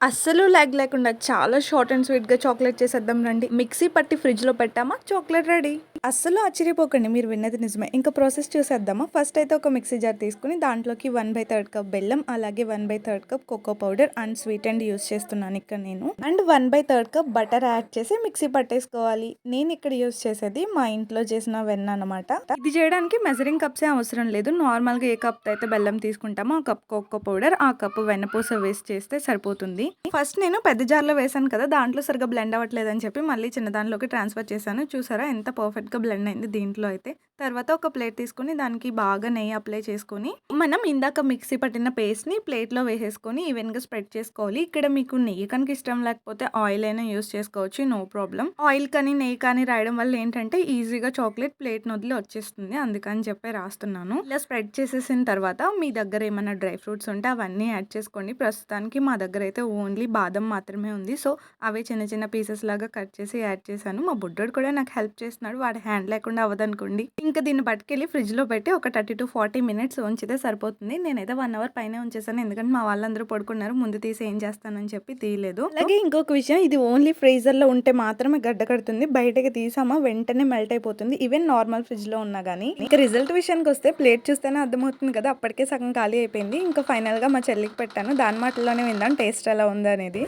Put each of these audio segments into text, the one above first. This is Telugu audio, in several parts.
అస్సలు లాగ్ లేకుండా చాలా షార్ట్ అండ్ స్వీట్‌గా చాక్లేట్ చేసేద్దాం రండి. మిక్సీ పట్టి ఫ్రిడ్జ్‌లో పెట్టామా చాక్లేట్ రెడీ. అస్సలు ఆశ్చర్యపోకండి, మీరు విన్నది నిజమే. ఇంకా ప్రాసెస్ చూసేద్దామా? ఫస్ట్ అయితే ఒక మిక్సీ జార్ తీసుకొని దాంట్లోకి 1/3 కప్ బెల్లం, అలాగే 1/3 cup cocoa powder and sweet and use చేస్తున్నాను ఇక్కడ నేను. అండ్ 1/3 కప్ బటర్ యాడ్ చేసి మిక్సీ పట్టేసుకోవాలి. నేను ఇక్కడ యూజ్ చేసేది మా ఇంట్లో చేసిన వెన్న అనమాట. ఇది చేయడానికి మెజరింగ్ కప్సే అవసరం లేదు. నార్మల్‌గా ఏ కప్ అయితే బెల్లం తీసుకుంటామో ఆ కప్ కోకో పౌడర్, ఆ కప్ వెన్నపూస వేసి చేస్తే సరిపోతుంది. ఫస్ట్ నేను పెద్ద జార్లో వేసాను కదా, దాంట్లో సరిగ్గా బ్లెండ్ అవ్వట్లేదని చెప్పి మళ్ళీ చిన్న దానిలోకి ట్రాన్స్ఫర్ చేశాను. చూసారా ఎంత పర్ఫెక్ట్గా బ్లెండ్ అయింది దీంట్లో అయితే. తర్వాత ఒక ప్లేట్ తీసుకుని దానికి బాగా నెయ్యి అప్లై చేసుకొని మనం ఇందాక మిక్సీ పట్టిన పేస్ట్ని ప్లేట్లో వేసేసుకొని ఈవెన్గా స్ప్రెడ్ చేసుకోవాలి. ఇక్కడ మీకు నెయ్యి కనుక ఇష్టం లేకపోతే ఆయిల్ అయినా యూస్ చేసుకోవచ్చు, నో ప్రాబ్లం. ఆయిల్ కానీ నెయ్యి కానీ రాయడం వల్ల ఏంటంటే ఈజీగా చాక్లెట్ ప్లేట్ వదిలి వచ్చేస్తుంది, అందుకని చెప్పి రాస్తున్నాను. ఇలా స్ప్రెడ్ చేసేసిన తర్వాత మీ దగ్గర ఏమైనా డ్రై ఫ్రూట్స్ ఉంటే అవన్నీ యాడ్ చేసుకోండి. ప్రస్తుతానికి మా దగ్గర అయితే ఓన్లీ బాదం మాత్రమే ఉంది. సో అవే చిన్న చిన్న పీసెస్ లాగా కట్ చేసి యాడ్ చేశాను. మా బుడ్డోడు కూడా నాకు హెల్ప్ చేస్తున్నాడు, వాడి హ్యాండ్ లేకుండా అవ్వదనుకోండి. ఇంకా దీన్ని పట్టుకెళ్ళి ఫ్రిడ్జ్లో పెట్టి ఒక 30 to 40 minutes ఉంచితే సరిపోతుంది. నేనైతే 1 hour పైనే ఉంచేసాను, ఎందుకంటే మా వాళ్ళందరూ పడుకున్నారు. ముందు తీసి ఏం చేస్తానని చెప్పి తీయలేదు. అలాగే ఇంకొక విషయం, ఇది ఓన్లీ ఫ్రీజర్లో ఉంటే మాత్రమే గడ్డ కడుతుంది. బయటకి తీసామా వెంటనే మెల్ట్ అయిపోతుంది, ఈవెన్ నార్మల్ ఫ్రిడ్జ్లో ఉన్నా కానీ. ఇంకా రిజల్ట్ విషయానికి వస్తే ప్లేట్ చూస్తేనే అర్థమవుతుంది కదా, అప్పటికే సగం ఖాళీ అయిపోయింది. ఇంకా ఫైనల్గా మా చెల్లికి పెట్టాను, దాని మాటల్లోనే విందాం టేస్ట్ ఎలా ఉందా అనేది.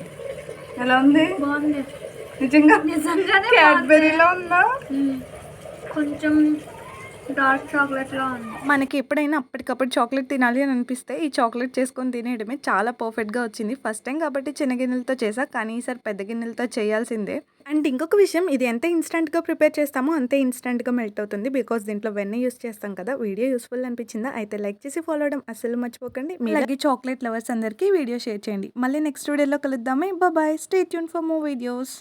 ఎలా ఉంది? బాగుంది. నిజంగా నిజంగానే క్యాడ్బెరీలో ఉందా? కొంచెం డార్క్ చాక్లెట్ లా ఉంది. మనకి ఎప్పుడైనా అప్పటికప్పుడు చాక్లెట్ తినాలి అని అనిపిస్తే ఈ చాక్లెట్ చేసుకొని తినేయడమే. చాలా పర్ఫెక్ట్గా వచ్చింది. ఫస్ట్ టైం కాబట్టి చిన్న గిన్నెలతో చేసా, కానీ ఈసారి పెద్ద గిన్నెలతో చేయాల్సిందే. అండ్ ఇంకొక విషయం, ఇది ఎంత ఇన్స్టెంట్గా ప్రిపేర్ చేస్తామో అంతే ఇన్స్టెంట్గా మెల్ట్ అవుతుంది, బికాస్ దీంట్లో వెన్న యూస్ చేస్తాం కదా. వీడియో యూస్ఫుల్ అనిపించిందా? అయితే లైక్ చేసి ఫాలో అవడం అస్సలు మర్చిపోకండి. అలాగే చాక్లెట్ లవర్స్ అందరికీ వీడియో షేర్ చేయండి. మళ్ళీ నెక్స్ట్ వీడియోలో కలుద్దామే. Bye, stay tune for more videos.